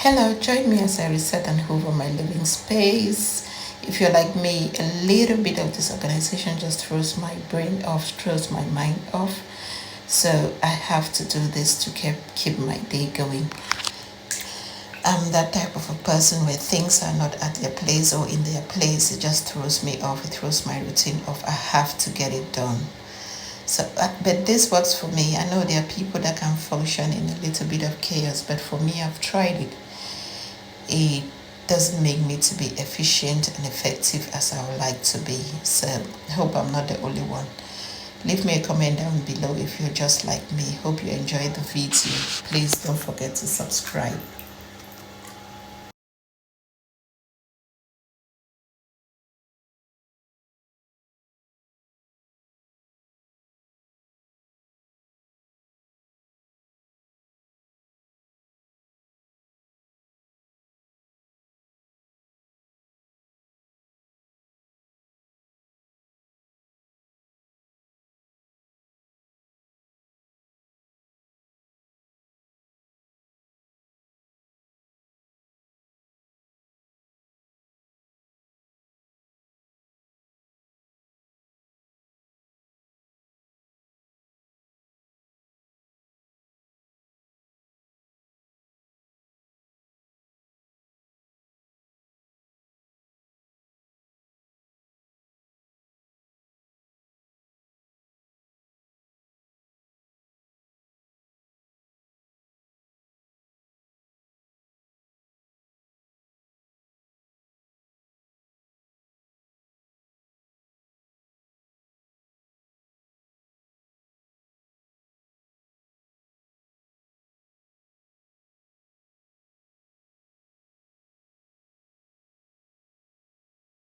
Hello, join me as I reset and hoover my living space. If you're like me, a little bit of disorganization just throws my brain off, throws my mind off. So I have to do this to keep my day going. I'm that type of a person where things are not at their place or in their place. It just throws me off. It throws my routine off. I have to get it done. So, but this works for me. I know there are people that can function in a little bit of chaos, but for me, I've tried it. It doesn't make me to be efficient and effective as I would like to be. So, I hope I'm not the only one. Leave me a comment down below if you're just like me. Hope you enjoyed the video. Please don't forget to subscribe.